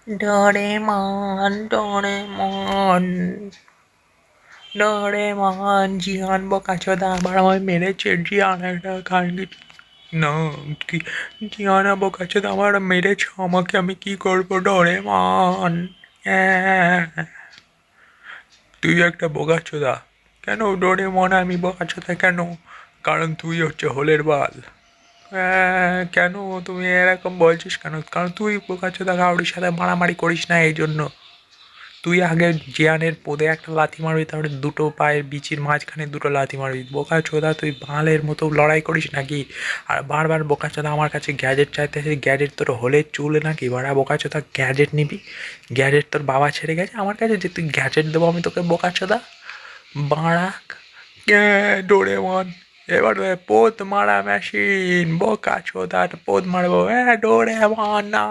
Doraemon Doraemon Doraemon জিয়ান বোকাচোদা আবার আমায় মেরেছে। জিয়ান একটা খানকি না কি জিয়ান বোকাচোদা আমার মেরেছে আমাকে, আমি কি করবো ডোরেমন? তুই একটা বোকাচোদা। কেন ডোরেমন আমি বোকাচোদা কেন? কারণ তুই হচ্ছে হোলের বাল। কেন তুমি এরকম বলছিস কেন? কারণ তুই বোকাচোদা কাউরির সাথে মারামারি করিস না এই জন্য। তুই আগে জিয়ানের পোদে একটা লাথি মারবি, তারপরে দুটো পায়ের বিচির মাঝখানে দুটো লাথি মারবি। বোকাচোদা তুই বালের মতো লড়াই করিস নাকি? আর বারবার বোকাচোদা আমার কাছে গ্যাজেট চাইতেছে। গ্যাজেট তোর হোলের চুল নাকি? বাড়া বোকাচোদা গ্যাজেট নিবি? গ্যাজেট তোর বাবা ছেড়ে গেছে আমার কাছে যে তুই গ্যাজেট দেবো আমি তোকে বোকাচোদা? বাড়া ডোরেমন এবার পোদ মারা মেশিন বোকাচোদার পোদ মারবো ডোরেমন না।